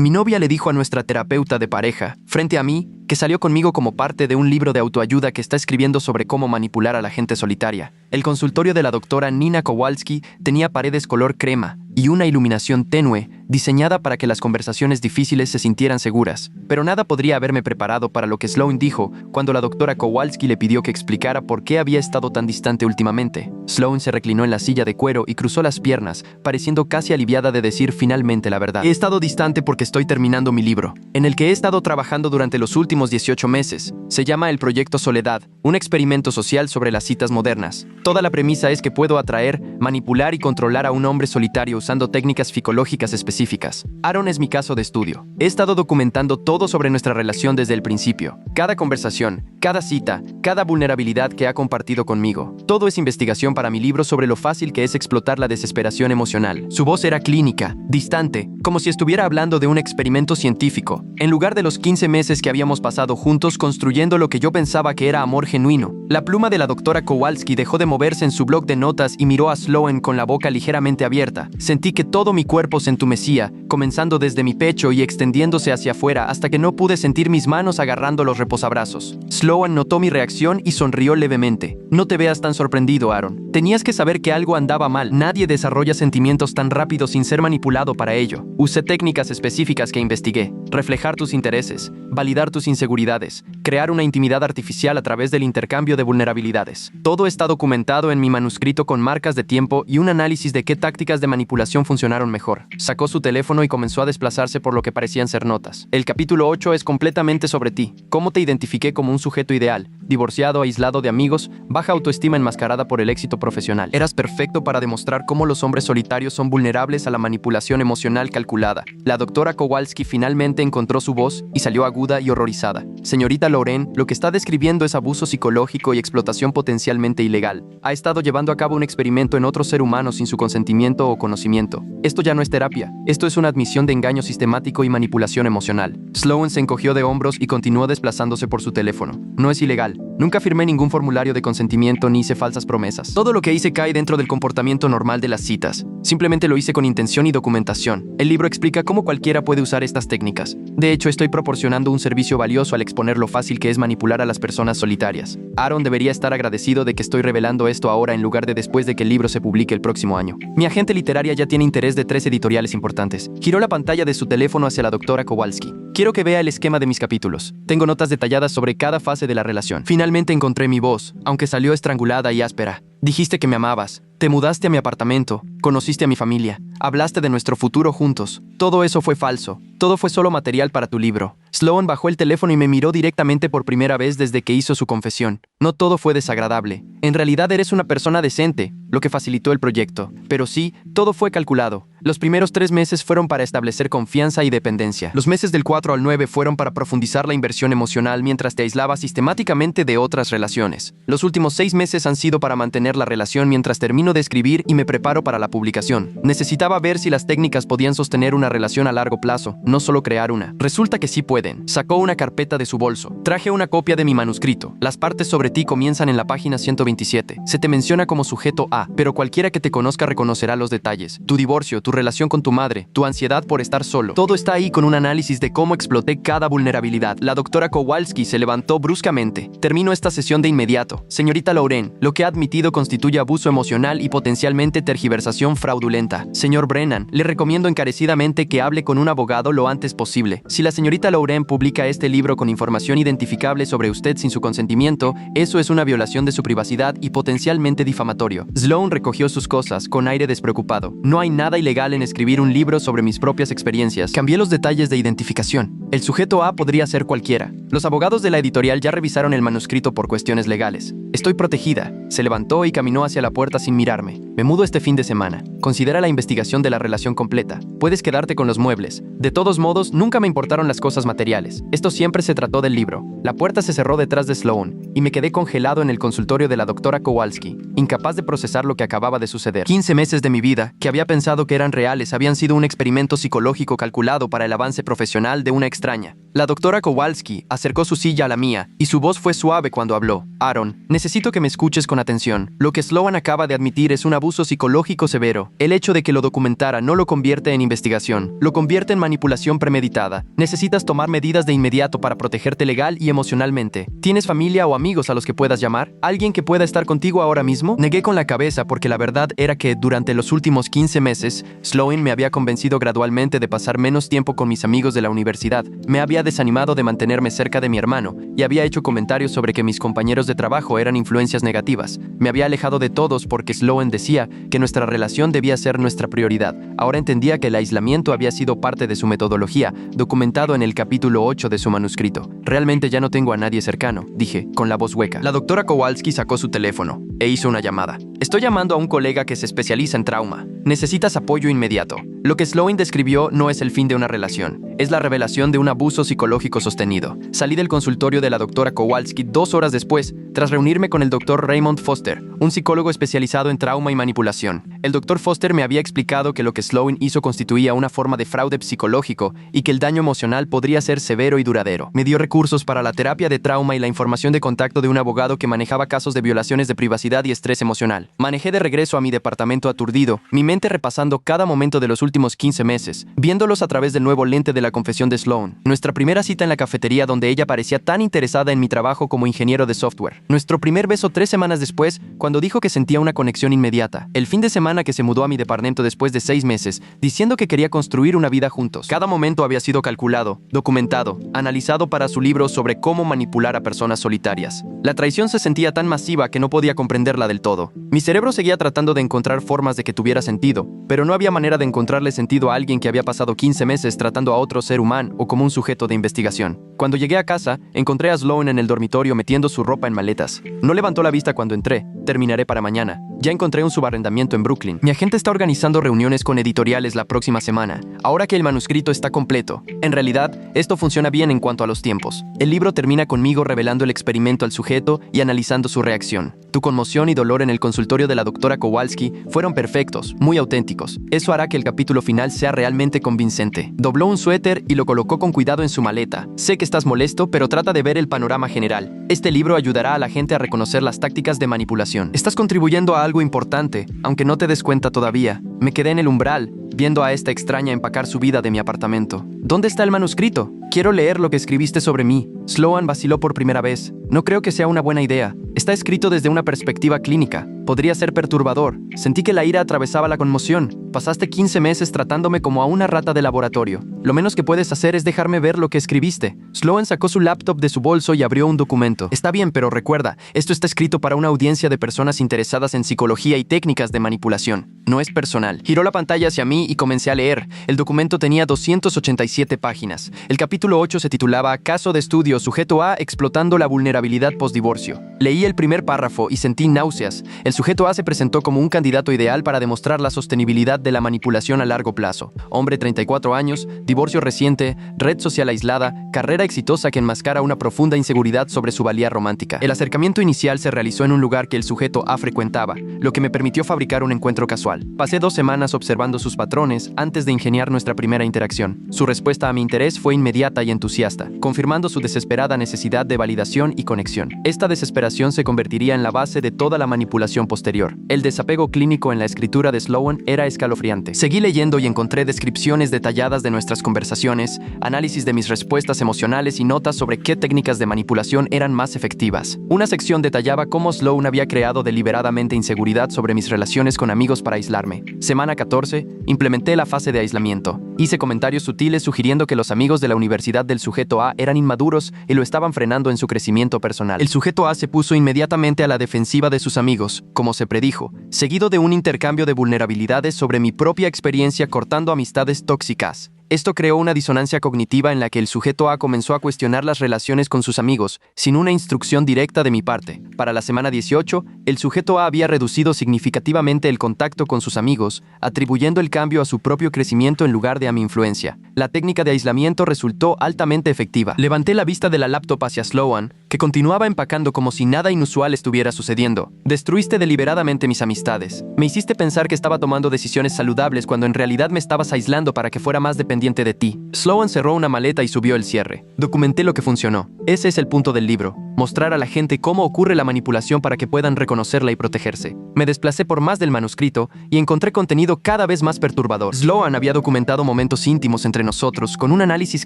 Mi novia le dijo a nuestra terapeuta de pareja, frente a mí, que salió conmigo como parte de un libro de autoayuda que está escribiendo sobre cómo manipular a la gente solitaria. El consultorio de la doctora Nina Kowalski tenía paredes color crema y una iluminación tenue, diseñada para que las conversaciones difíciles se sintieran seguras. Pero nada podría haberme preparado para lo que Sloan dijo cuando la doctora Kowalski le pidió que explicara por qué había estado tan distante últimamente. Sloan se reclinó en la silla de cuero y cruzó las piernas, pareciendo casi aliviada de decir finalmente la verdad. He estado distante porque estoy terminando mi libro, en el que he estado trabajando durante los últimos 18 meses. Se llama El Proyecto Soledad, un experimento social sobre las citas modernas. Toda la premisa es que puedo atraer, manipular y controlar a un hombre solitario usando técnicas psicológicas específicas. Aaron es mi caso de estudio. He estado documentando todo sobre nuestra relación desde el principio. Cada conversación, cada cita, cada vulnerabilidad que ha compartido conmigo. Todo es investigación para mi libro sobre lo fácil que es explotar la desesperación emocional. Su voz era clínica, distante, como si estuviera hablando de un experimento científico, en lugar de los 15 meses que habíamos pasado juntos construyendo lo que yo pensaba que era amor genuino. La pluma de la doctora Kowalski dejó de moverse en su bloc de notas y miró a Sloan con la boca ligeramente abierta. Sentí que todo mi cuerpo se entumecía, comenzando desde mi pecho y extendiéndose hacia afuera hasta que no pude sentir mis manos agarrando los reposabrazos. Sloan notó mi reacción y sonrió levemente. No te veas tan sorprendido, Aaron. Tenías que saber que algo andaba mal. Nadie desarrolla sentimientos tan rápido sin ser manipulado para ello. Usé técnicas específicas que investigué. Reflejar tus intereses, validar tus inseguridades, crear una intimidad artificial a través del intercambio de vulnerabilidades. Todo está documentado en mi manuscrito con marcas de tiempo y un análisis de qué tácticas de manipulación funcionaron mejor. Sacó su teléfono y comenzó a desplazarse por lo que parecían ser notas. El capítulo 8 es completamente sobre ti. Cómo te identifiqué como un sujeto ideal, divorciado, aislado de amigos, baja autoestima enmascarada por el éxito profesional. Eras perfecto para demostrar cómo los hombres solitarios son vulnerables a la manipulación emocional calculada. La doctora Kowalski finalmente encontró su voz y salió aguda y horrorizada. Señorita Loren, lo que está describiendo es abuso psicológico y explotación potencialmente ilegal. Ha estado llevando a cabo un experimento en otro ser humano sin su consentimiento o conocimiento. Esto ya no es terapia. Esto es una admisión de engaño sistemático y manipulación emocional. Sloan se encogió de hombros y continuó desplazándose por su teléfono. No es ilegal. Nunca firmé ningún formulario de consentimiento ni hice falsas promesas. Todo lo que hice cae dentro del comportamiento normal de las citas. Simplemente lo hice con intención y documentación. El libro explica cómo cualquiera puede usar estas técnicas. De hecho, estoy proporcionando un servicio valioso al exponer lo fácil que es manipular a las personas solitarias. Aaron debería estar agradecido de que estoy revelando esto ahora en lugar de después de que el libro se publique el próximo año. Mi agente literaria ya tiene interés de 3 editoriales importantes. Giró la pantalla de su teléfono hacia la doctora Kowalski. Quiero que vea el esquema de mis capítulos. Tengo notas detalladas sobre cada fase de la relación. Finalmente encontré mi voz, aunque salió estrangulada y áspera. Dijiste que me amabas. Te mudaste a mi apartamento. Conociste a mi familia. Hablaste de nuestro futuro juntos. Todo eso fue falso. Todo fue solo material para tu libro. Sloan bajó el teléfono y me miró directamente por primera vez desde que hizo su confesión. No todo fue desagradable. En realidad eres una persona decente, lo que facilitó el proyecto. Pero sí, todo fue calculado. Los primeros 3 meses fueron para establecer confianza y dependencia. Los meses del 4 al 9 fueron para profundizar la inversión emocional mientras te aislabas sistemáticamente de otras relaciones. Los últimos 6 meses han sido para mantener la relación mientras termino de escribir y me preparo para la publicación. Necesitaba ver si las técnicas podían sostener una relación a largo plazo, no solo crear una. Resulta que sí pueden. Sacó una carpeta de su bolso. Traje una copia de mi manuscrito. Las partes sobre ti comienzan en la página 127. Se te menciona como sujeto A, pero cualquiera que te conozca reconocerá los detalles. Tu divorcio, tu relación con tu madre, tu ansiedad por estar solo. Todo está ahí con un análisis de cómo exploté cada vulnerabilidad. La doctora Kowalski se levantó bruscamente. Termino esta sesión de inmediato. Señorita Loren, lo que ha admitido constituye abuso emocional y potencialmente tergiversación fraudulenta. Señor Brennan, le recomiendo encarecidamente que hable con un abogado lo antes posible. Si la señorita Loren publica este libro con información identificable sobre usted sin su consentimiento, eso es una violación de su privacidad y potencialmente difamatorio. Sloan recogió sus cosas con aire despreocupado. No hay nada ilegal en escribir un libro sobre mis propias experiencias. Cambié los detalles de identificación. El sujeto A podría ser cualquiera. Los abogados de la editorial ya revisaron el manuscrito por cuestiones legales. Estoy protegida. Se levantó y caminó hacia la puerta sin mirarme. Me mudo este fin de semana. Considera la investigación de la relación completa. Puedes quedarte con los muebles. De todos modos, nunca me importaron las cosas materiales. materiales. Esto siempre se trató del libro. La puerta se cerró detrás de Sloan y me quedé congelado en el consultorio de la doctora Kowalski, incapaz de procesar lo que acababa de suceder. 15 meses de mi vida, que había pensado que eran reales, habían sido un experimento psicológico calculado para el avance profesional de una extraña. La doctora Kowalski acercó su silla a la mía y su voz fue suave cuando habló. Aaron, necesito que me escuches con atención. Lo que Sloan acaba de admitir es un abuso psicológico severo. El hecho de que lo documentara no lo convierte en investigación, lo convierte en manipulación premeditada. Necesitas tomar medidas de inmediato para protegerte legal y emocionalmente. ¿Tienes familia o amigos a los que puedas llamar? ¿Alguien que pueda estar contigo ahora mismo? Negué con la cabeza porque la verdad era que durante los últimos 15 meses, Sloan me había convencido gradualmente de pasar menos tiempo con mis amigos de la universidad. Me había desanimado de mantenerme cerca de mi hermano y había hecho comentarios sobre que mis compañeros de trabajo eran influencias negativas. Me había alejado de todos porque Sloan decía que nuestra relación debía ser nuestra prioridad. Ahora entendía que el aislamiento había sido parte de su metodología, documentado en el capítulo 8 de su manuscrito. Realmente ya no tengo a nadie cercano, dije, con la voz hueca. La doctora Kowalski sacó su teléfono e hizo una llamada. Estoy llamando a un colega que se especializa en trauma. Necesitas apoyo inmediato. Lo que Sloan describió no es el fin de una relación, es la revelación de un abuso psicológico sostenido. Salí del consultorio de la doctora Kowalski 2 horas después, tras reunirme con el doctor Raymond Foster, un psicólogo especializado en trauma y manipulación. El doctor Foster me había explicado que lo que Sloan hizo constituía una forma de fraude psicológico y que el daño emocional podría ser severo y duradero. Me dio recursos para la terapia de trauma y la información de contacto de un abogado que manejaba casos de violaciones de privacidad y estrés emocional. Manejé de regreso a mi departamento aturdido, mi mente repasando cada momento de los últimos 15 meses, viéndolos a través del nuevo lente de la confesión de Sloan. Nuestra primera cita en la cafetería donde ella parecía tan interesada en mi trabajo como ingeniero de software. Nuestro primer beso 3 semanas después, cuando dijo que sentía una conexión inmediata. El fin de semana que se mudó a mi departamento después de 6 meses, diciendo que quería construir una vida juntos. Cada momento había sido calculado, documentado, analizado para su libro sobre cómo manipular a personas solitarias. La traición se sentía tan masiva que no podía comprenderla del todo. Mi cerebro seguía tratando de encontrar formas de que tuviera sentido, pero no había manera de encontrarle sentido a alguien que había pasado 15 meses tratando a otro ser humano o como un sujeto de investigación. Cuando llegué a casa, encontré a Sloan en el dormitorio metiendo su ropa en maletas. No levantó la vista cuando entré. Terminaré para mañana. Ya encontré un subarrendamiento en Brooklyn. Mi agente está organizando reuniones con editoriales la próxima semana, ahora que el manuscrito está completo. En realidad, esto funciona bien en cuanto a los tiempos. El libro termina conmigo revelando el experimento al sujeto y analizando su reacción. Tu conmoción y dolor en el consultorio de la doctora Kowalski fueron perfectos, muy auténticos. Eso hará que el capítulo final sea realmente convincente. Dobló un suéter y lo colocó con cuidado en su maleta. Sé que estás molesto, pero trata de ver el panorama general. Este libro ayudará a la gente a reconocer las tácticas de manipulación. Estás contribuyendo a algo importante, aunque no te des cuenta todavía. Me quedé en el umbral, viendo a esta extraña empacar su vida de mi apartamento. ¿Dónde está el manuscrito? Quiero leer lo que escribiste sobre mí. Sloan vaciló por primera vez. No creo que sea una buena idea. Está escrito desde una perspectiva clínica. Podría ser perturbador. Sentí que la ira atravesaba la conmoción. Pasaste 15 meses tratándome como a una rata de laboratorio. Lo menos que puedes hacer es dejarme ver lo que escribiste. Sloan sacó su laptop de su bolso y abrió un documento. Está bien, pero recuerda, esto está escrito para una audiencia de personas interesadas en psicología y técnicas de manipulación. No es personal. Giró la pantalla hacia mí y comencé a leer. El documento tenía 287 páginas. El capítulo 8 se titulaba Caso de estudio sujeto A explotando la vulnerabilidad postdivorcio. Leí el primer párrafo y sentí náuseas. El sujeto A se presentó como un candidato ideal para demostrar la sostenibilidad de la manipulación a largo plazo. Hombre 34 años, divorcio reciente, red social aislada, carrera exitosa que enmascara una profunda inseguridad sobre su valía romántica. El acercamiento inicial se realizó en un lugar que el sujeto A frecuentaba, lo que me permitió fabricar un encuentro casual. Pasé 2 semanas observando sus patrones antes de ingeniar nuestra primera interacción. Su respuesta a mi interés fue inmediata y entusiasta, confirmando su desesperada necesidad de validación y conexión. Esta desesperación se convertiría en la base de toda la manipulación posterior. El desapego clínico en la escritura de Sloan era escalofriante. Seguí leyendo y encontré descripciones detalladas de nuestras conversaciones, análisis de mis respuestas emocionales y notas sobre qué técnicas de manipulación eran más efectivas. Una sección detallaba cómo Sloan había creado deliberadamente inseguridad sobre mis relaciones con amigos para aislarme. Semana 14, implementé la fase de aislamiento. Hice comentarios sutiles sugiriendo que los amigos de la universidad del sujeto A eran inmaduros y lo estaban frenando en su crecimiento personal. El sujeto A se puso inmediatamente a la defensiva de sus amigos, como se predijo, seguido de un intercambio de vulnerabilidades sobre mi propia experiencia cortando amistades tóxicas. Esto creó una disonancia cognitiva en la que el sujeto A comenzó a cuestionar las relaciones con sus amigos, sin una instrucción directa de mi parte. Para la semana 18, el sujeto A había reducido significativamente el contacto con sus amigos, atribuyendo el cambio a su propio crecimiento en lugar de a mi influencia. La técnica de aislamiento resultó altamente efectiva. Levanté la vista de la laptop hacia Sloan, que continuaba empacando como si nada inusual estuviera sucediendo. Destruiste deliberadamente mis amistades. Me hiciste pensar que estaba tomando decisiones saludables cuando en realidad me estabas aislando para que fuera más dependiente de ti. Sloan cerró una maleta y subió el cierre. Documenté lo que funcionó. Ese es el punto del libro. Mostrar a la gente cómo ocurre la manipulación para que puedan reconocerla y protegerse. Me desplacé por más del manuscrito y encontré contenido cada vez más perturbador. Sloan había documentado momentos íntimos entre nosotros con un análisis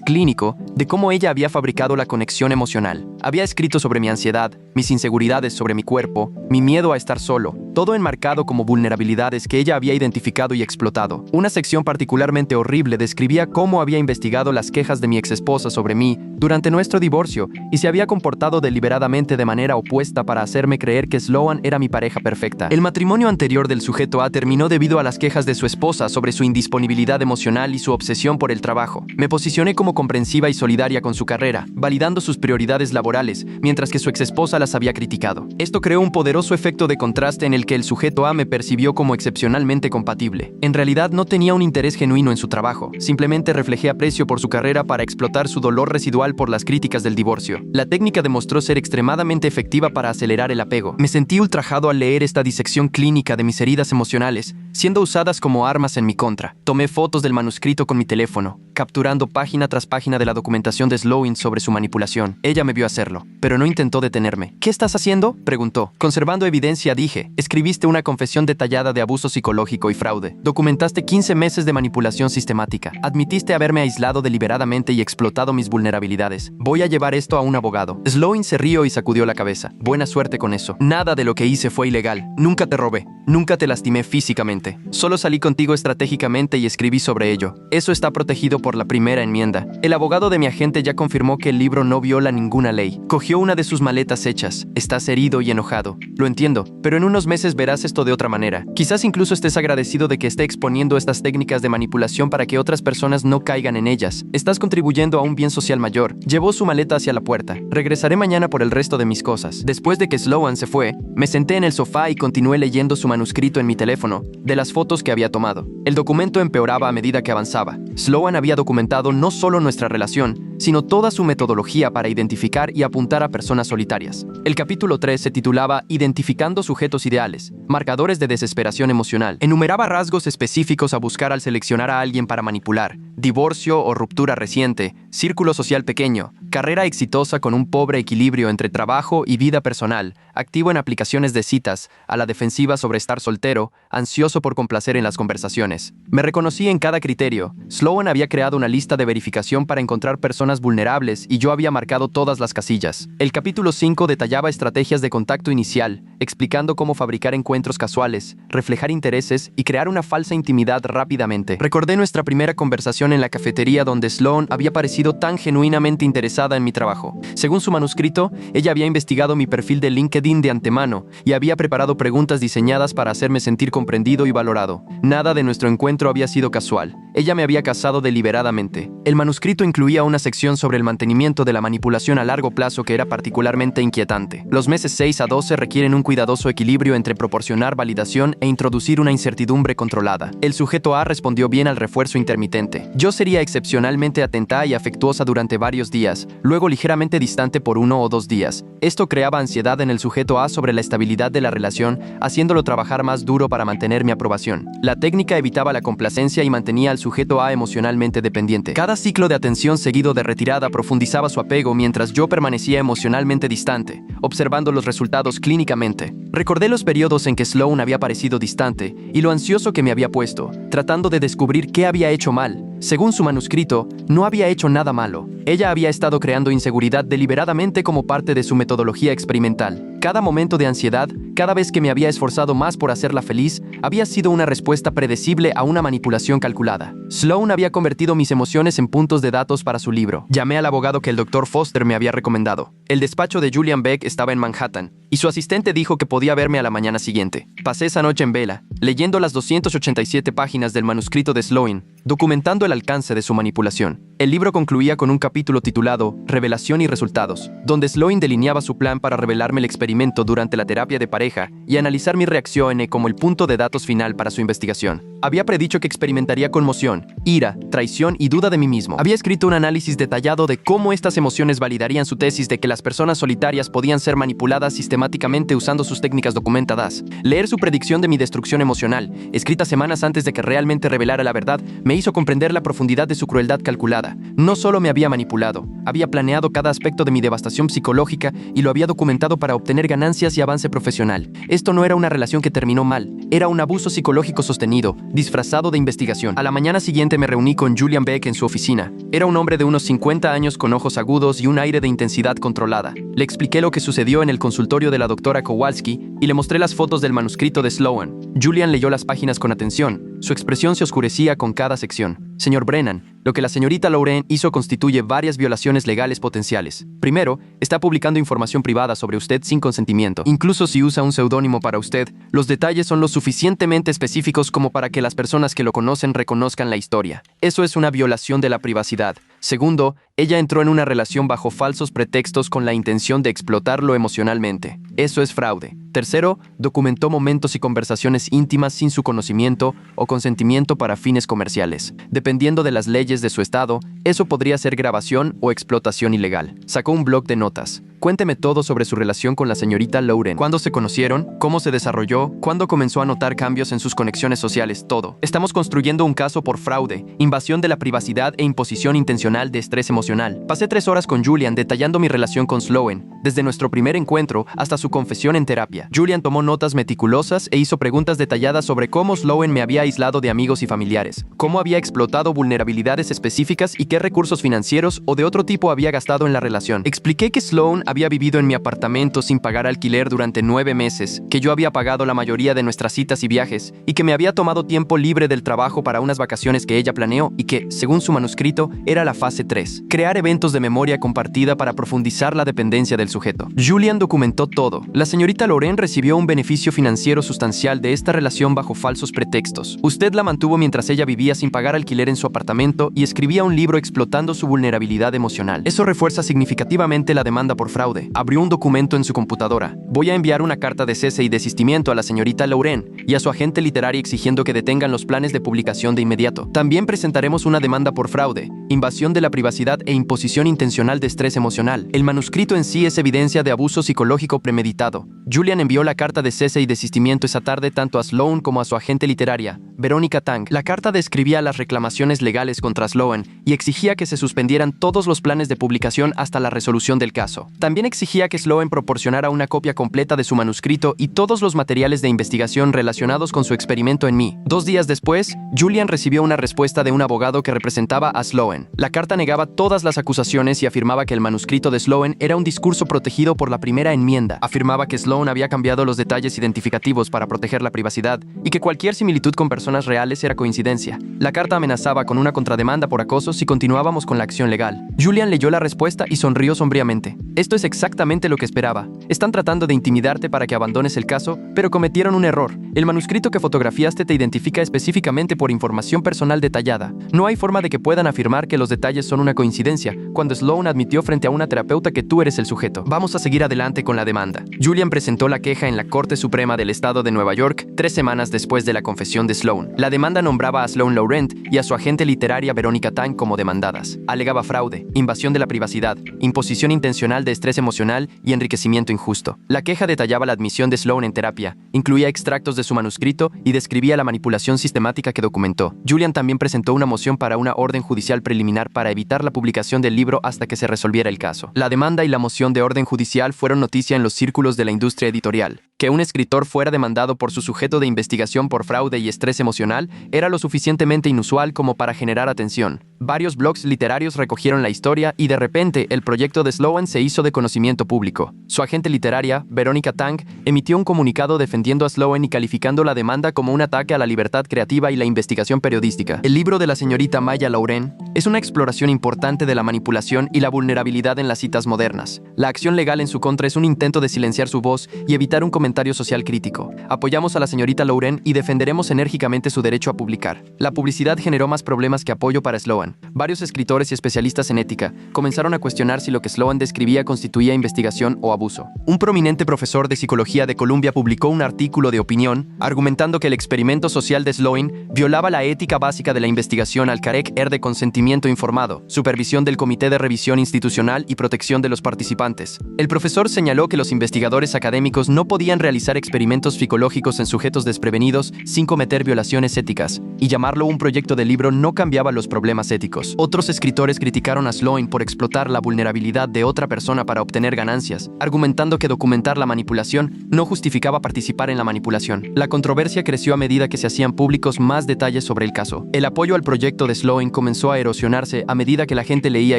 clínico de cómo ella había fabricado la conexión emocional. Había escrito sobre mi ansiedad, mis inseguridades sobre mi cuerpo, mi miedo a estar solo, todo enmarcado como vulnerabilidades que ella había identificado y explotado. Una sección particularmente horrible describía cómo había investigado las quejas de mi exesposa sobre mí durante nuestro divorcio y se había comportado deliberadamente de manera opuesta para hacerme creer que Sloan era mi pareja perfecta. El matrimonio anterior del sujeto A terminó debido a las quejas de su esposa sobre su indisponibilidad emocional y su obsesión por el trabajo. Me posicioné como comprensiva y solidaria con su carrera, validando sus prioridades laborales, mientras que su exesposa las había criticado. Esto creó un poderoso efecto de contraste en el que el sujeto A me percibió como excepcionalmente compatible. En realidad no tenía un interés genuino en su trabajo, simplemente reflejé aprecio por su carrera para explotar su dolor residual por las críticas del divorcio. La técnica demostró ser extremadamente efectiva para acelerar el apego. Me sentí ultrajado al leer esta disección clínica de mis heridas emocionales, siendo usadas como armas en mi contra. Tomé fotos del manuscrito con mi teléfono, capturando página tras página de la documentación de Sloan sobre su manipulación. Ella me vio hacerlo, pero no intentó detenerme. ¿Qué estás haciendo?, preguntó. Conservando evidencia, dije. Escribiste una confesión detallada de abuso psicológico y fraude. Documentaste 15 meses de manipulación sistemática. Admitiste haberme aislado deliberadamente y explotado mis vulnerabilidades. Voy a llevar esto a un abogado. Sloan se rió y sacudió la cabeza. Buena suerte con eso. Nada de lo que hice fue ilegal. Nunca te robé. Nunca te lastimé físicamente. Solo salí contigo estratégicamente y escribí sobre ello. Eso está protegido por la primera enmienda. El abogado de mi agente ya confirmó que el libro no viola ninguna ley. Cogió una de sus maletas hechas. Estás herido y enojado. Lo entiendo, pero en unos meses verás esto de otra manera. Quizás incluso estés agradecido de que esté exponiendo estas técnicas de manipulación para que otras personas no caigan en ellas. Estás contribuyendo a un bien social mayor. Llevó su maleta hacia la puerta. Regresaré mañana por el resto de mis cosas. Después de que Sloan se fue, me senté en el sofá y continué leyendo su manuscrito en mi teléfono, de las fotos que había tomado. El documento empeoraba a medida que avanzaba. Sloan había documentado no solo nuestra relación, sino toda su metodología para identificar y apuntar a personas solitarias. El capítulo 3 se titulaba Identificando sujetos ideales, marcadores de desesperación emocional. Enumeraba rasgos específicos a buscar al seleccionar a alguien para manipular: divorcio o ruptura reciente, círculo social pequeño, carrera exitosa con un pobre equilibrio entre trabajo y vida personal, activo en aplicaciones de citas, a la defensiva sobre estar soltero, ansioso por complacer en las conversaciones. Me reconocí en cada criterio. Sloan había creado una lista de verificación para encontrar personas vulnerables y yo había marcado todas las casillas. El capítulo 5 detallaba estrategias de contacto inicial, explicando cómo fabricar encuentros casuales, reflejar intereses y crear una falsa intimidad rápidamente. Recordé nuestra primera conversación en la cafetería donde Sloan había parecido tan genuinamente interesada en mi trabajo. Según su manuscrito, ella había investigado mi perfil de LinkedIn de antemano y había preparado preguntas diseñadas para hacerme sentir comprendido y valorado. Nada de nuestro encuentro había sido casual. Ella me había casado deliberadamente. El manuscrito incluía una sección sobre el mantenimiento de la manipulación a largo plazo que era particularmente inquietante. Los meses 6 a 12 requieren un cuidadoso equilibrio entre proporcionar validación e introducir una incertidumbre controlada. El sujeto A respondió bien al refuerzo intermitente. Yo sería excepcionalmente atenta y afectuosa durante varios días, luego ligeramente distante por 1 o 2 días. Esto creaba ansiedad en el sujeto A sobre la estabilidad de la relación, haciéndolo trabajar más duro para mantener mi aprobación. La técnica evitaba la complacencia y mantenía al sujeto A emocionalmente dependiente. Cada ciclo de atención seguido de retirada profundizaba su apego mientras yo permanecía emocionalmente distante, observando los resultados clínicamente. Recordé los periodos en que Sloan había parecido distante y lo ansioso que me había puesto, tratando de descubrir qué había hecho mal. Según su manuscrito, no había hecho nada malo. Ella había estado creando inseguridad deliberadamente como parte de su metodología experimental. Cada momento de ansiedad, cada vez que me había esforzado más por hacerla feliz, había sido una respuesta predecible a una manipulación calculada. Sloan había convertido mis emociones en puntos de datos para su libro. Llamé al abogado que el Dr. Foster me había recomendado. El despacho de Julian Beck estaba en Manhattan, y su asistente dijo que podía verme a la mañana siguiente. Pasé esa noche en vela, leyendo las 287 páginas del manuscrito de Sloan, documentando el alcance de su manipulación. El libro concluía con un capítulo titulado Revelación y resultados, donde Sloan delineaba su plan para revelarme el experimento durante la terapia de pareja y analizar mi reacción como el punto de datos final para su investigación. Había predicho que experimentaría conmoción, ira, traición y duda de mí mismo. Había escrito un análisis detallado de cómo estas emociones validarían su tesis de que las personas solitarias podían ser manipuladas sistemáticamente usando sus técnicas documentadas. Leer su predicción de mi destrucción emocional, escrita semanas antes de que realmente revelara la verdad, me hizo comprender la profundidad de su crueldad calculada. No solo me había manipulado, había planeado cada aspecto de mi devastación psicológica y lo había documentado para obtener ganancias y avance profesional. Esto no era una relación que terminó mal, era un abuso psicológico sostenido, disfrazado de investigación. A la mañana siguiente me reuní con Julian Beck en su oficina. Era un hombre de unos 50 años con ojos agudos y un aire de intensidad controlada. Le expliqué lo que sucedió en el consultorio de la doctora Kowalski y le mostré las fotos del manuscrito de Sloan. Julian leyó las páginas con atención. Su expresión se oscurecía con cada sección. Señor Brennan, lo que la señorita Lauren hizo constituye varias violaciones legales potenciales. Primero, está publicando información privada sobre usted sin consentimiento. Incluso si usa un seudónimo para usted, los detalles son lo suficientemente específicos como para que las personas que lo conocen reconozcan la historia. Eso es una violación de la privacidad. Segundo, ella entró en una relación bajo falsos pretextos con la intención de explotarlo emocionalmente. Eso es fraude. Tercero, documentó momentos y conversaciones íntimas sin su conocimiento o consentimiento para fines comerciales. Dependiendo de las leyes de su estado, eso podría ser grabación o explotación ilegal. Sacó un bloc de notas. Cuénteme todo sobre su relación con la señorita Lauren. ¿Cuándo se conocieron? ¿Cómo se desarrolló? ¿Cuándo comenzó a notar cambios en sus conexiones sociales? Todo. Estamos construyendo un caso por fraude, invasión de la privacidad e imposición intencional de estrés emocional. Pasé 3 horas con Julian detallando mi relación con Sloan, desde nuestro primer encuentro hasta su confesión en terapia. Julian tomó notas meticulosas e hizo preguntas detalladas sobre cómo Sloan me había aislado de amigos y familiares, cómo había explotado vulnerabilidades específicas y qué recursos financieros o de otro tipo había gastado en la relación. Expliqué que Sloan había vivido en mi apartamento sin pagar alquiler durante 9 meses, que yo había pagado la mayoría de nuestras citas y viajes, y que me había tomado tiempo libre del trabajo para unas vacaciones que ella planeó y que, según su manuscrito, era la fase 3, crear eventos de memoria compartida para profundizar la dependencia del sujeto. Julian documentó todo. La señorita Lauren recibió un beneficio financiero sustancial de esta relación bajo falsos pretextos. Usted la mantuvo mientras ella vivía sin pagar alquiler en su apartamento y escribía un libro explotando su vulnerabilidad emocional. Eso refuerza significativamente la demanda por fraude. Abrió un documento en su computadora. Voy a enviar una carta de cese y desistimiento a la señorita Lauren y a su agente literario exigiendo que detengan los planes de publicación de inmediato. También presentaremos una demanda por fraude, invasión de la privacidad e imposición intencional de estrés emocional. El manuscrito en sí es evidencia de abuso psicológico premeditado. Julian envió la carta de cese y desistimiento esa tarde tanto a Sloan como a su agente literaria, Veronica Tang. La carta describía las reclamaciones legales contra Sloan y exigía que se suspendieran todos los planes de publicación hasta la resolución del caso. También exigía que Sloan proporcionara una copia completa de su manuscrito y todos los materiales de investigación relacionados con su experimento en mí. 2 días después, Julian recibió una respuesta de un abogado que representaba a Sloan. La carta negaba todas las acusaciones y afirmaba que el manuscrito de Sloan era un discurso protegido por la primera enmienda. Afirmaba que Sloan había cambiado los detalles identificativos para proteger la privacidad y que cualquier similitud con personas reales era coincidencia. La carta amenazaba con una contrademanda por acoso si continuábamos con la acción legal. Julian leyó la respuesta y sonrió sombríamente. Esto es exactamente lo que esperaba. Están tratando de intimidarte para que abandones el caso, pero cometieron un error. El manuscrito que fotografiaste te identifica específicamente por información personal detallada. No hay forma de que puedan afirmar que los detalles son una coincidencia, cuando Sloan admitió frente a una terapeuta que tú eres el sujeto. Vamos a seguir adelante con la demanda. Julian presentó la queja en la Corte Suprema del Estado de Nueva York 3 semanas después de la confesión de Sloan. La demanda nombraba a Sloan Laurent y a su agente literaria Veronica Tang como demandadas. Alegaba fraude, invasión de la privacidad, imposición intencional de estrés emocional y enriquecimiento injusto. La queja detallaba la admisión de Sloan en terapia, incluía extractos de su manuscrito y describía la manipulación sistemática que documentó. Julian también presentó una moción para una orden judicial preliminar para evitar la publicación del libro hasta que se resolviera el caso. La demanda y la moción de orden judicial fueron noticia en los círculos de la industria editorial. Que un escritor fuera demandado por su sujeto de investigación por fraude y estrés emocional era lo suficientemente inusual como para generar atención. Varios blogs literarios recogieron la historia y de repente el proyecto de Sloan se hizo de conocimiento público. Su agente literaria, Veronica Tang, emitió un comunicado defendiendo a Sloan y calificando la demanda como un ataque a la libertad creativa y la investigación periodística. El libro de la señorita Maya Lauren es una exploración importante de la manipulación y la vulnerabilidad en las citas modernas. La acción legal en su contra es un intento de silenciar su voz y evitar un comentario social crítico. Apoyamos a la señorita Lauren y defenderemos enérgicamente su derecho a publicar. La publicidad generó más problemas que apoyo para Sloan. Varios escritores y especialistas en ética comenzaron a cuestionar si lo que Sloan describía constituía investigación o abuso. Un prominente profesor de psicología de Columbia publicó un artículo de opinión argumentando que el experimento social de Sloan violaba la ética básica de la investigación al carecer de consentimiento informado, supervisión del Comité de Revisión Institucional y protección de los participantes. El profesor señaló que los investigadores académicos no podían realizar experimentos psicológicos en sujetos desprevenidos sin cometer violaciones éticas, y llamarlo un proyecto de libro no cambiaba los problemas éticos. Otros escritores criticaron a Sloan por explotar la vulnerabilidad de otra persona para obtener ganancias, argumentando que documentar la manipulación no justificaba participar en la manipulación. La controversia creció a medida que se hacían públicos más detalles sobre el caso. El apoyo al proyecto de Sloan comenzó a erosionarse a medida que la gente leía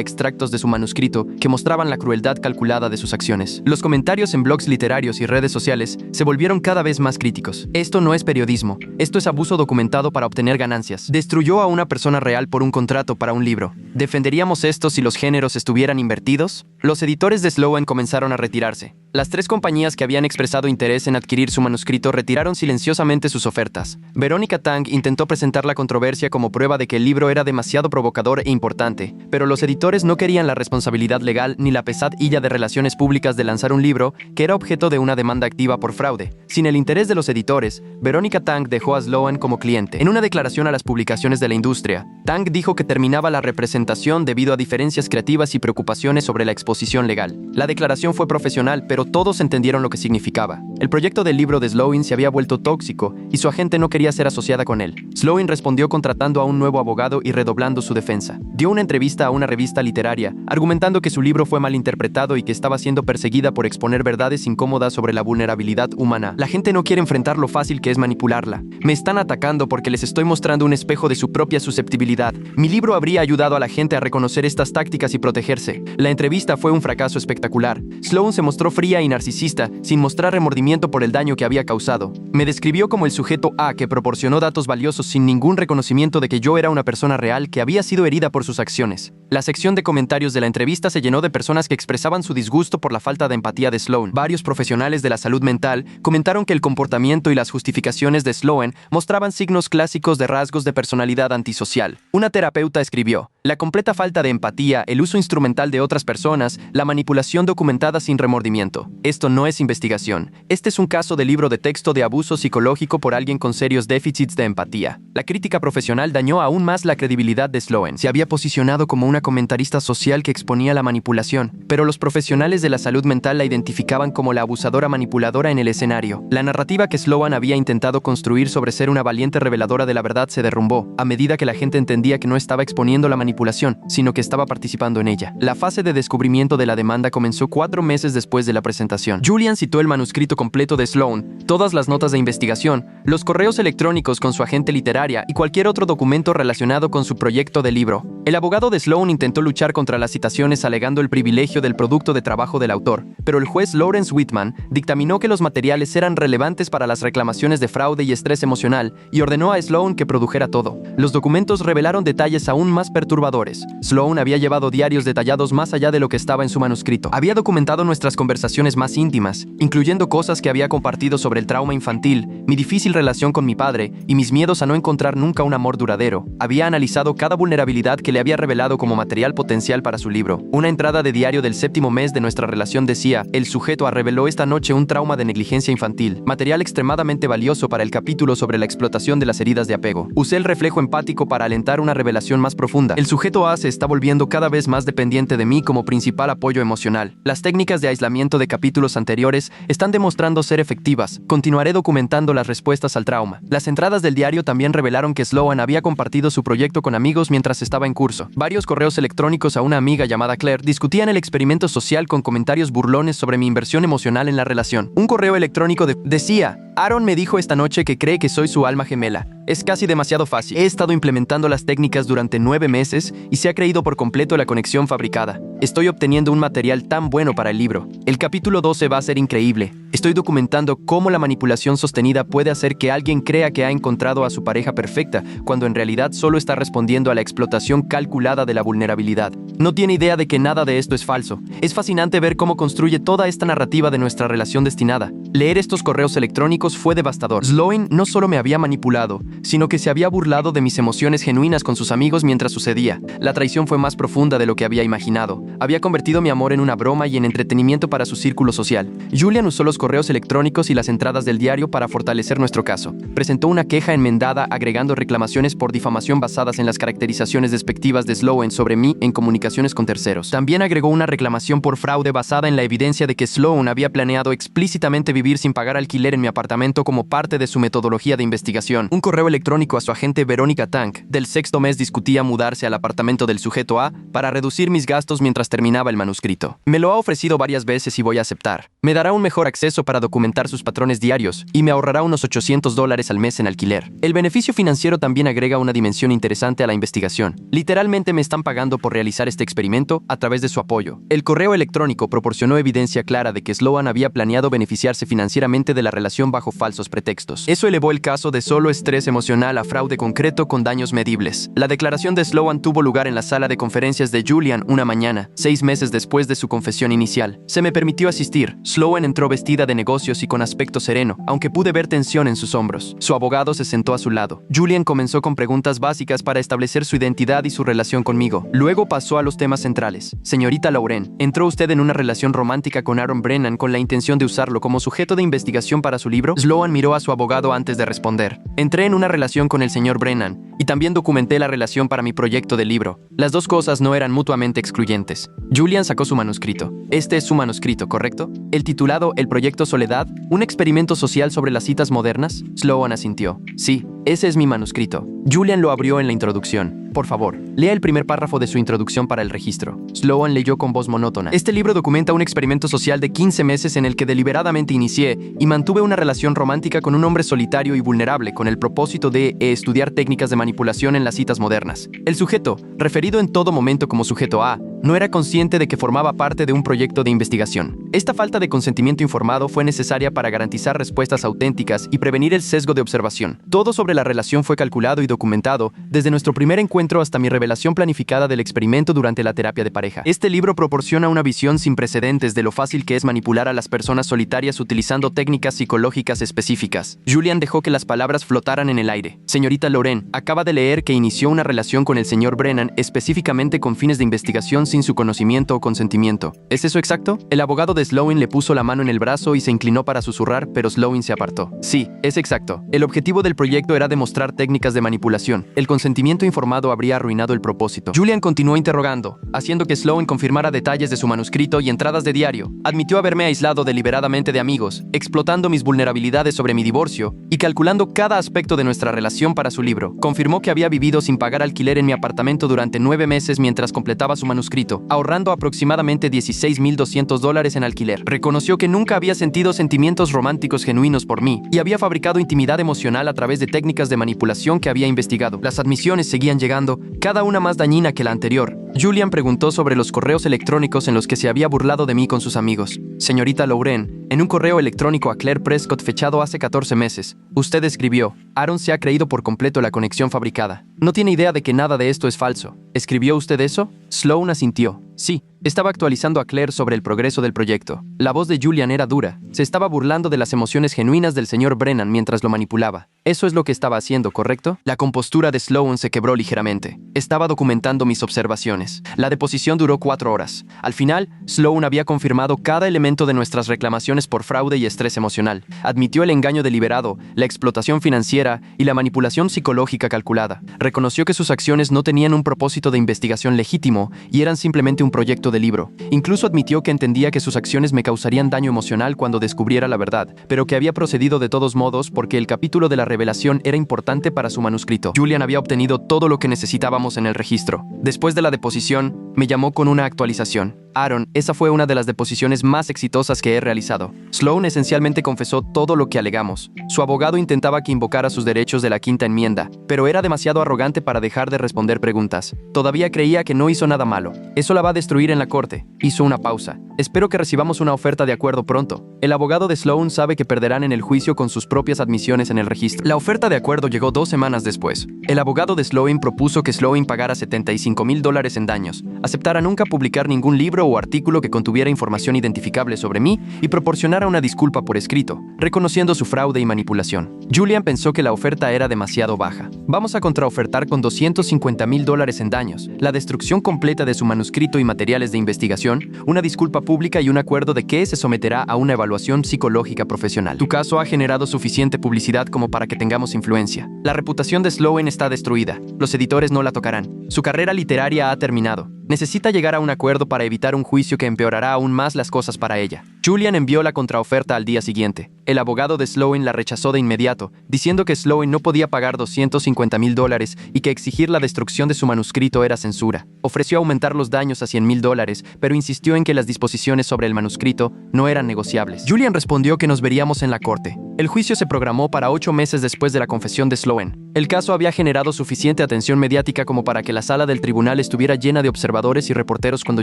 extractos de su manuscrito que mostraban la crueldad calculada de sus acciones. Los comentarios en blogs literarios y redes sociales se volvieron cada vez más críticos. Esto no es periodismo, esto es abuso documentado para obtener ganancias. Destruyó a una persona real por un contrato para un libro. ¿Defenderíamos esto si los géneros estuvieran invertidos? Los editores de Sloan comenzaron a retirarse. Las 3 compañías que habían expresado interés en adquirir su manuscrito retiraron silenciosamente sus ofertas. Veronica Tang intentó presentar la controversia como prueba de que el libro era demasiado provocador e importante, pero los editores no querían la responsabilidad legal ni la pesadilla de relaciones públicas de lanzar un libro que era objeto de una demanda activa por fraude. Sin el interés de los editores, Veronica Tang dejó a Sloan como cliente. En una declaración a las publicaciones de la industria, Tang dijo que terminaba la representación debido a diferencias creativas y preocupaciones sobre la exposición legal. La declaración fue profesional, pero todos entendieron lo que significaba. El proyecto del libro de Sloan se había vuelto tóxico y su agente no quería ser asociada con él. Sloan respondió contratando a un nuevo abogado y redoblando su defensa. Dio una entrevista a una revista literaria, argumentando que su libro fue malinterpretado y que estaba siendo perseguida por exponer verdades incómodas sobre la vulnerabilidad humana. La gente no quiere enfrentar lo fácil que es manipularla. Me están atacando porque les estoy mostrando un espejo de su propia susceptibilidad. Mi libro habría ayudado a la gente a reconocer estas tácticas y protegerse. La entrevista fue un fracaso espectacular. Sloan se mostró fría y narcisista, sin mostrar remordimiento por el daño que había causado. Me describió como el sujeto A que proporcionó datos valiosos sin ningún reconocimiento de que yo era una persona real que había sido herida por sus acciones. La sección de comentarios de la entrevista se llenó de personas que expresaban su disgusto por la falta de empatía de Sloan. Varios profesionales de la salud mental comentaron que el comportamiento y las justificaciones de Sloan mostraban signos clásicos de rasgos de personalidad antisocial. Una terapeuta escribió: la completa falta de empatía, el uso instrumental de otras personas, la manipulación documentada sin remordimiento. Esto no es investigación. Este es un caso de libro de texto de abuso psicológico por alguien con serios déficits de empatía. La crítica profesional dañó aún más la credibilidad de Sloan. Se había posicionado como una comentarista social que exponía la manipulación, pero los profesionales de la salud mental la identificaban como la abusadora manipuladora en el escenario. La narrativa que Sloan había intentado construir sobre ser una valiente reveladora de la verdad se derrumbó, a medida que la gente entendía que no estaba exponiendo la manipulación, sino que estaba participando en ella. La fase de descubrimiento de la demanda comenzó 4 meses después de la presentación. Julian citó el manuscrito completo de Sloan, todas las notas de investigación, los correos electrónicos con su agente literaria y cualquier otro documento relacionado con su proyecto de libro. El abogado de Sloan intentó luchar contra las citaciones alegando el privilegio del producto de trabajo del autor, pero el juez Lawrence Whitman dictaminó que los materiales eran relevantes para las reclamaciones de fraude y estrés emocional y ordenó a Sloan que produjera todo. Los documentos revelaron detalles aún más perturbadores. Sloan había llevado diarios detallados más allá de lo que estaba en su manuscrito. Había documentado nuestras conversaciones más íntimas, incluyendo cosas que había compartido sobre el trauma infantil, mi difícil relación con mi padre y mis miedos a no encontrar nunca un amor duradero. Había analizado cada vulnerabilidad que le había revelado como material potencial para su libro. Una entrada de diario del 7º mes de nuestra relación decía: el sujeto reveló esta noche un trauma de negligencia infantil, material extremadamente valioso para el capítulo sobre la explotación de las heridas de apego. Usé el reflejo empático para alentar una revelación más profunda. El sujeto A se está volviendo cada vez más dependiente de mí como principal apoyo emocional. Las técnicas de aislamiento de capítulos anteriores están demostrando ser efectivas. Continuaré documentando las respuestas al trauma. Las entradas del diario también revelaron que Sloan había compartido su proyecto con amigos mientras estaba en curso. Varios correos electrónicos a una amiga llamada Claire discutían el experimento social con comentarios burlones sobre mi inversión emocional en la relación. Un correo electrónico decía: Aaron me dijo esta noche que cree que soy su alma gemela. Es casi demasiado fácil. He estado implementando las técnicas durante 9 meses y se ha creído por completo la conexión fabricada. Estoy obteniendo un material tan bueno para el libro. El capítulo 12 va a ser increíble. Estoy documentando cómo la manipulación sostenida puede hacer que alguien crea que ha encontrado a su pareja perfecta, cuando en realidad solo está respondiendo a la explotación calculada de la vulnerabilidad. No tiene idea de que nada de esto es falso. Es fascinante ver cómo construye toda esta narrativa de nuestra relación destinada. Leer estos correos electrónicos fue devastador. Sloan no solo me había manipulado, sino que se había burlado de mis emociones genuinas con sus amigos mientras sucedía. La traición fue más profunda de lo que había imaginado. Había convertido mi amor en una broma y en entretenimiento para su círculo social. Julian usó los correos electrónicos y las entradas del diario para fortalecer nuestro caso. Presentó una queja enmendada agregando reclamaciones por difamación basadas en las caracterizaciones despectivas de Sloan sobre mí en comunicaciones con terceros. También agregó una reclamación por fraude basada en la evidencia de que Sloan había planeado explícitamente vivir sin pagar alquiler en mi apartamento como parte de su metodología de investigación. Un correo electrónico a su agente Verónica Tank del sexto mes discutía mudarse al apartamento del sujeto A para reducir mis gastos mientras terminaba el manuscrito. Me lo ha ofrecido varias veces y voy a aceptar. Me dará un mejor acceso para documentar sus patrones diarios y me ahorrará unos $800 al mes en alquiler. El beneficio financiero también agrega una dimensión interesante a la investigación. Literalmente me están pagando por realizar este experimento a través de su apoyo. El correo electrónico proporcionó evidencia clara de que Sloan había planeado beneficiarse financieramente de la relación bajo falsos pretextos. Eso elevó el caso de solo estrés emocional a fraude concreto con daños medibles. La declaración de Sloan tuvo lugar en la sala de conferencias de Julian una mañana, 6 meses después de su confesión inicial. Se me permitió asistir. Sloan entró vestida de negocios y con aspecto sereno, aunque pude ver tensión en sus hombros. Su abogado se sentó a su lado. Julian comenzó con preguntas básicas para establecer su identidad y su relación conmigo. Luego pasó a los temas centrales. Señorita Lauren, ¿entró usted en una relación romántica con Aaron Brennan con la intención de usarlo como sujeto de investigación para su libro? Sloan miró a su abogado antes de responder. Entré en una relación con el señor Brennan y también documenté la relación para mi proyecto de libro. Las dos cosas no eran mutuamente excluyentes. Julian sacó su manuscrito. Este es su manuscrito, ¿correcto? El titulado El Proyecto Soledad, un experimento social sobre las citas modernas. Sloan asintió. Sí, ese es mi manuscrito. Julian lo abrió en la introducción. Por favor, lea el primer párrafo de su introducción para el registro. Sloan leyó con voz monótona. Este libro documenta un experimento social de 15 meses en el que deliberadamente inicié y mantuve una relación romántica con un hombre solitario y vulnerable con el propósito de estudiar técnicas de manipulación en las citas modernas. El sujeto, referido en todo momento como sujeto A, no era consciente de que formaba parte de un proyecto de investigación. Esta falta de consentimiento informado fue necesaria para garantizar respuestas auténticas y prevenir el sesgo de observación. Todo sobre la relación fue calculado y documentado desde nuestro primer encuentro hasta mi revelación planificada del experimento durante la terapia de pareja. Este libro proporciona una visión sin precedentes de lo fácil que es manipular a las personas solitarias utilizando técnicas psicológicas específicas. Julian dejó que las palabras flotaran en el aire. Señorita Lauren, acaba de leer que inició una relación con el señor Brennan específicamente con fines de investigación sin su conocimiento o consentimiento. ¿Es eso exacto? El abogado de Sloan le puso la mano en el brazo y se inclinó para susurrar, pero Sloan se apartó. Sí, es exacto. El objetivo del proyecto era demostrar técnicas de manipulación. El consentimiento informado habría arruinado el propósito. Julian continuó interrogando, haciendo que Sloan confirmara detalles de su manuscrito y entradas de diario. Admitió haberme aislado deliberadamente de amigos, explotando mis vulnerabilidades sobre mi divorcio y calculando cada aspecto de nuestra relación para su libro. Confirmó que había vivido sin pagar alquiler en mi apartamento durante 9 meses mientras completaba su manuscrito, ahorrando aproximadamente $16,200 en alquiler. Reconoció que nunca había sentido sentimientos románticos genuinos por mí y había fabricado intimidad emocional a través de técnicas de manipulación que había investigado. Las admisiones seguían llegando, cada una más dañina que la anterior. Julian preguntó sobre los correos electrónicos en los que se había burlado de mí con sus amigos. Señorita Lauren, en un correo electrónico a Claire Prescott fechado hace 14 meses, usted escribió: Aaron se ha creído por completo la conexión fabricada. No tiene idea de que nada de esto es falso. ¿Escribió usted eso? Sloan asintió. Sí, estaba actualizando a Claire sobre el progreso del proyecto. La voz de Julian era dura. Se estaba burlando de las emociones genuinas del señor Brennan mientras lo manipulaba. Eso es lo que estaba haciendo, ¿correcto? La compostura de Sloan se quebró ligeramente. Estaba documentando mis observaciones. La deposición duró 4 horas. Al final, Sloan había confirmado cada elemento aumento de nuestras reclamaciones por fraude y estrés emocional. Admitió el engaño deliberado, la explotación financiera y la manipulación psicológica calculada. Reconoció que sus acciones no tenían un propósito de investigación legítimo y eran simplemente un proyecto de libro. Incluso admitió que entendía que sus acciones me causarían daño emocional cuando descubriera la verdad, pero que había procedido de todos modos porque el capítulo de la revelación era importante para su manuscrito. Julian había obtenido todo lo que necesitábamos en el registro. Después de la deposición, me llamó con una actualización. Aaron, esa fue una de las deposiciones más exitosas que he realizado. Sloan esencialmente confesó todo lo que alegamos. Su abogado intentaba que invocara sus derechos de la quinta enmienda, pero era demasiado arrogante para dejar de responder preguntas. Todavía creía que no hizo nada malo. Eso la va a destruir en la corte. Hizo una pausa. Espero que recibamos una oferta de acuerdo pronto. El abogado de Sloan sabe que perderán en el juicio con sus propias admisiones en el registro. La oferta de acuerdo llegó 2 semanas después. El abogado de Sloan propuso que Sloan pagara $75,000 en daños, aceptara nunca publicar ningún libro o artículo que contuviera información identificable sobre mí y proporcionara una disculpa por escrito, reconociendo su fraude y manipulación. Julian pensó que la oferta era demasiado baja. Vamos a contraofertar con $250,000 en daños, la destrucción completa de su manuscrito y materiales de investigación, una disculpa pública y un acuerdo de que se someterá a una evaluación psicológica profesional. Tu caso ha generado suficiente publicidad como para que tengamos influencia. La reputación de Sloan está destruida. Los editores no la tocarán. Su carrera literaria ha terminado. Necesita llegar a un acuerdo para evitar un juicio que empeorará aún más las cosas para ella. Julian envió la contraoferta al día siguiente. El abogado de Sloan la rechazó de inmediato, diciendo que Sloan no podía pagar $250,000 y que exigir la destrucción de su manuscrito era censura. Ofreció aumentar los daños a $100,000, pero insistió en que las disposiciones sobre el manuscrito no eran negociables. Julian respondió que nos veríamos en la corte. El juicio se programó para 8 meses después de la confesión de Sloan. El caso había generado suficiente atención mediática como para que la sala del tribunal estuviera llena de observadores y reporteros cuando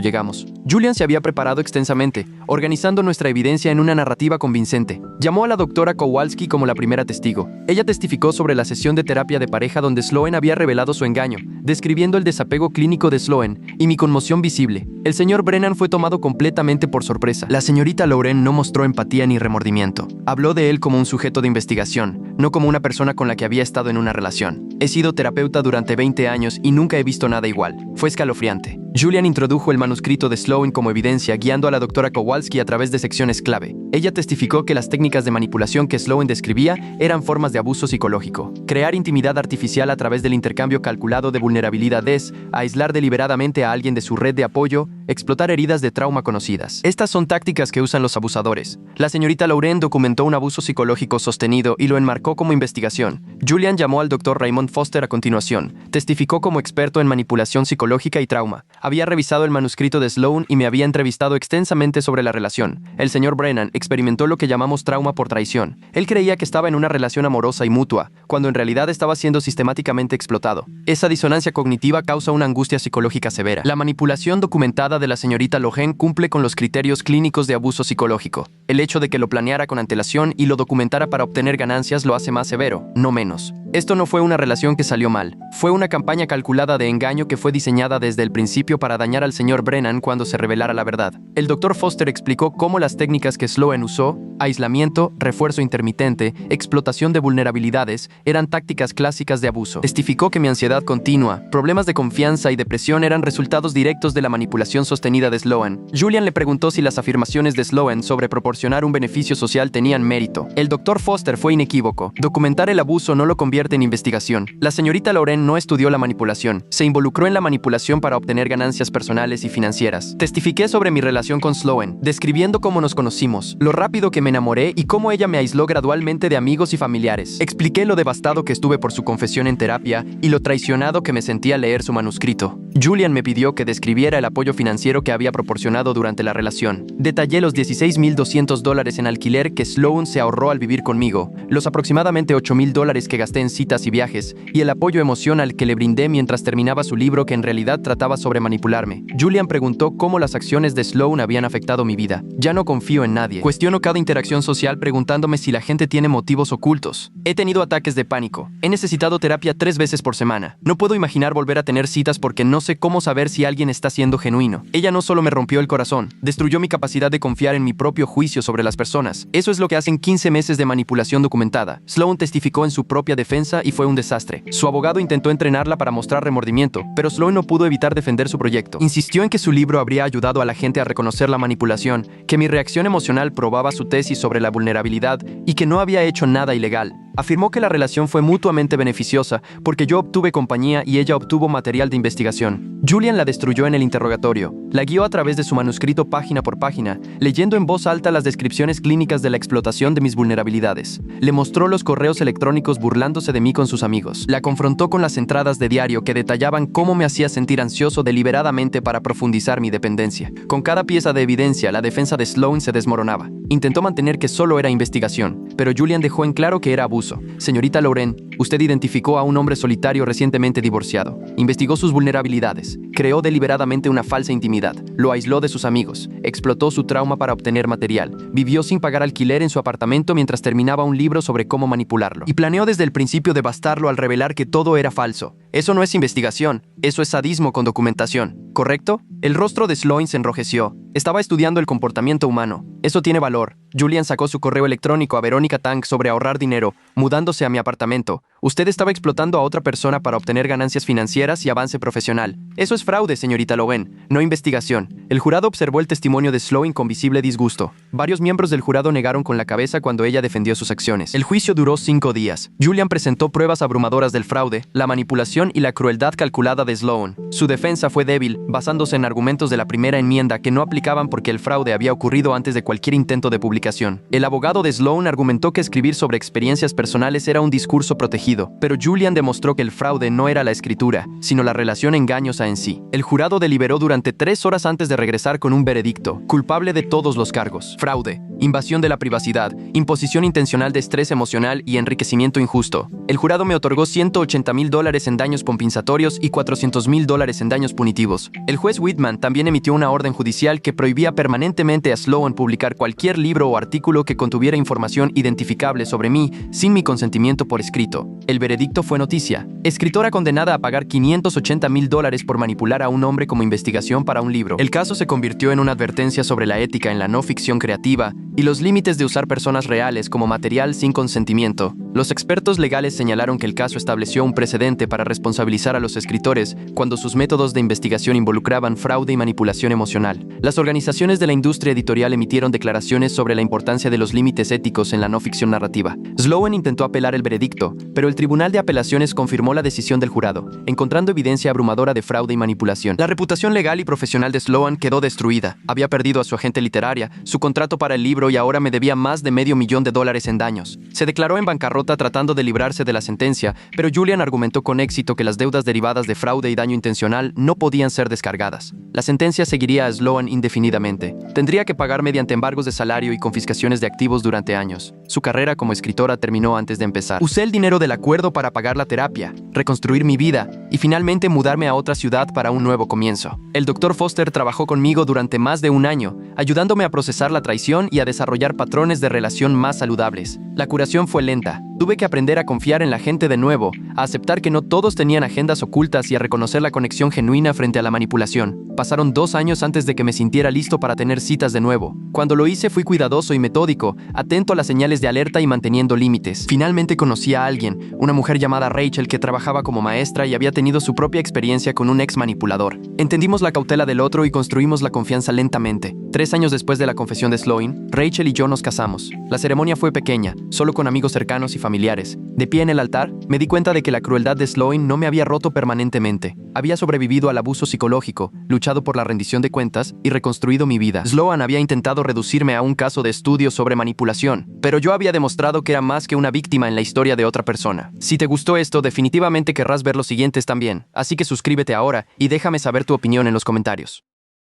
llegamos. Julian se había preparado extensamente, organizando nuestra evidencia en una narrativa convincente. Llamó a la doctora Kowalski como la primera testigo. Ella testificó sobre la sesión de terapia de pareja donde Sloan había revelado su engaño, describiendo el desapego clínico de Sloan y mi conmoción visible. El señor Brennan fue tomado completamente por sorpresa. La señorita Lauren no mostró empatía ni remordimiento. Habló de él como un sujeto de investigación, no como una persona con la que había estado en una relación. He sido terapeuta durante 20 años y nunca he visto nada igual. Fue escalofriante. Julian introdujo el manuscrito de Sloan como evidencia, guiando a la doctora Kowalski a través de secciones clave. Ella testificó que las técnicas de manipulación que Sloan describía eran formas de abuso psicológico. Crear intimidad artificial a través del intercambio calculado de vulnerabilidades, aislar deliberadamente a alguien de su red de apoyo, explotar heridas de trauma conocidas. Estas son tácticas que usan los abusadores. La señorita Lauren documentó un abuso psicológico sostenido y lo enmarcó como investigación. Julian llamó al Dr. Raymond Foster a continuación. Testificó como experto en manipulación psicológica y trauma. Había revisado el manuscrito de Sloan y me había entrevistado extensamente sobre la relación. El señor Brennan experimentó lo que llamamos trauma por traición. Él creía que estaba en una relación amorosa y mutua, cuando en realidad estaba siendo sistemáticamente explotado. Esa disonancia cognitiva causa una angustia psicológica severa. La manipulación documentada de la señorita Lohen cumple con los criterios clínicos de abuso psicológico. El hecho de que lo planeara con antelación y lo documentara para obtener ganancias lo hace más severo, no menos. Esto no fue una relación que salió mal. Fue una campaña calculada de engaño que fue diseñada desde el principio para dañar al señor Brennan cuando se revelara la verdad. El Dr. Foster explicó cómo las técnicas que Sloan usó, aislamiento, refuerzo intermitente, explotación de vulnerabilidades, eran tácticas clásicas de abuso. Testificó que mi ansiedad continua, problemas de confianza y depresión eran resultados directos de la manipulación sostenida de Sloan. Julian le preguntó si las afirmaciones de Sloan sobre proporcionar un beneficio social tenían mérito. El Dr. Foster fue inequívoco. Documentar el abuso no lo convierte en investigación. La señorita Lauren no estudió la manipulación. Se involucró en la manipulación para obtener ganancias personales y financieras. Testifiqué sobre mi relación con Sloan, describiendo cómo nos conocimos, lo rápido que me enamoré y cómo ella me aisló gradualmente de amigos y familiares. Expliqué lo devastado que estuve por su confesión en terapia y lo traicionado que me sentía al leer su manuscrito. Julian me pidió que describiera el apoyo financiero que había proporcionado durante la relación. Detallé los $16,200 en alquiler que Sloan se ahorró al vivir conmigo, los aproximadamente $8,000 que gasté en citas y viajes, y el apoyo emocional que le brindé mientras terminaba su libro que en realidad trataba sobre manipularme. Julian preguntó cómo las acciones de Sloan habían afectado mi vida. Ya no confío en nadie. Cuestiono cada interacción social preguntándome si la gente tiene motivos ocultos. He tenido ataques de pánico. He necesitado terapia 3 veces por semana. No puedo imaginar volver a tener citas porque no sé cómo saber si alguien está siendo genuino. Ella no solo me rompió el corazón, destruyó mi capacidad de confiar en mi propio juicio sobre las personas. Eso es lo que hacen 15 meses de manipulación documentada. Sloan testificó en su propia defensa y fue un desastre. Su abogado intentó entrenarla para mostrar remordimiento, pero Sloan no pudo evitar defender su proyecto. Insistió en que su libro habría ayudado a la gente a reconocer la manipulación, que mi reacción emocional probaba su tesis sobre la vulnerabilidad y que no había hecho nada ilegal. Afirmó que la relación fue mutuamente beneficiosa porque yo obtuve compañía y ella obtuvo material de investigación. Julian la destruyó en el interrogatorio. La guió a través de su manuscrito página por página, leyendo en voz alta las descripciones clínicas de la explotación de mis vulnerabilidades. Le mostró los correos electrónicos burlándose de mí con sus amigos. La confrontó con las entradas de diario que detallaban cómo me hacía sentir ansioso deliberadamente para profundizar mi dependencia. Con cada pieza de evidencia, la defensa de Sloan se desmoronaba. Intentó mantener que solo era investigación, pero Julian dejó en claro que era abuso. Señorita Loren, usted identificó a un hombre solitario recientemente divorciado. Investigó sus vulnerabilidades. Creó deliberadamente una falsa intimidad. Lo aisló de sus amigos. Explotó su trauma para obtener material. Vivió sin pagar alquiler en su apartamento mientras terminaba un libro sobre cómo manipularlo. Y planeó desde el principio devastarlo al revelar que todo era falso. Eso no es investigación. Eso es sadismo con documentación. ¿Correcto? El rostro de Sloan se enrojeció. Estaba estudiando el comportamiento humano. Eso tiene valor. Julian sacó su correo electrónico a Verónica Tang sobre ahorrar dinero, mudándose a mi apartamento. Usted estaba explotando a otra persona para obtener ganancias financieras y avance profesional. Eso es fraude, señorita Lowen, no investigación. El jurado observó el testimonio de Sloan con visible disgusto. Varios miembros del jurado negaron con la cabeza cuando ella defendió sus acciones. El juicio duró 5 días. Julian presentó pruebas abrumadoras del fraude, la manipulación y la crueldad calculada de Sloan. Su defensa fue débil, basándose en argumentos de la primera enmienda que no aplicaban porque el fraude había ocurrido antes de cualquier intento de publicación. El abogado de Sloan argumentó que escribir sobre experiencias personales era un discurso protegido, pero Julian demostró que el fraude no era la escritura, sino la relación engañosa en sí. El jurado deliberó durante 3 horas antes de regresar con un veredicto, culpable de todos los cargos: fraude, invasión de la privacidad, imposición intencional de estrés emocional y enriquecimiento injusto. El jurado me otorgó $180,000 en daños compensatorios y $400,000 en daños punitivos. El juez Whitman también emitió una orden judicial que prohibía permanentemente a Sloan publicar cualquier libro o artículo que contuviera información identificable sobre mí sin mi consentimiento por escrito. El veredicto fue noticia. Escritora condenada a pagar $580,000 por manipular a un hombre como investigación para un libro. El caso se convirtió en una advertencia sobre la ética en la no ficción creativa y los límites de usar personas reales como material sin consentimiento. Los expertos legales señalaron que el caso estableció un precedente para responsabilizar a los escritores cuando sus métodos de investigación involucraban fraude y manipulación emocional. Las organizaciones de la industria editorial emitieron declaraciones sobre la importancia de los límites éticos en la no ficción narrativa. Sloan intentó apelar el veredicto, pero el Tribunal de Apelaciones confirmó la decisión del jurado, encontrando evidencia abrumadora de fraude y manipulación. La reputación legal y profesional de Sloan quedó destruida. Había perdido a su agente literaria, su contrato para el libro y ahora me debía más de $500,000 en daños. Se declaró en bancarrota tratando de librarse de la sentencia, pero Julian argumentó con éxito que las deudas derivadas de fraude y daño intencional no podían ser descargadas. La sentencia seguiría a Sloan indefinidamente. Tendría que pagar mediante embargos de salario y confiscaciones de activos durante años. Su carrera como escritora terminó antes de empezar. Usé el dinero del acuerdo para pagar la terapia, reconstruir mi vida y finalmente mudarme a otra ciudad para un nuevo comienzo. El Dr. Foster trabajó conmigo durante más de un año, ayudándome a procesar la traición y a desarrollar patrones de relación más saludables. La curación fue lenta. Tuve que aprender a confiar en la gente de nuevo, a aceptar que no todos tenían agendas ocultas y a reconocer la conexión genuina frente a la manipulación. Pasaron 2 años antes de que me sintiera listo para tener citas de nuevo. Cuando lo hice fui cuidadoso y metódico, atento a las señales de alerta y manteniendo límites. Finalmente conocí a alguien, una mujer llamada Rachel que trabajaba como maestra y había tenido su propia experiencia con un ex manipulador. Entendimos la cautela del otro y construimos la confianza lentamente. 3 años después de la confesión de Sloan, Rachel y yo nos casamos. La ceremonia fue pequeña, solo con amigos cercanos y familiares. De pie en el altar, me di cuenta de que la crueldad de Sloan no me había roto permanentemente. Había sobrevivido al abuso psicológico, luchado por la rendición de cuentas y reconstruido mi vida. Sloan había intentado reducirme a un caso de estudio sobre manipulación, pero yo había demostrado que era más que una víctima en la historia de otra persona. Si te gustó esto, definitivamente querrás ver los siguientes también, así que suscríbete ahora y déjame saber tu opinión en los comentarios.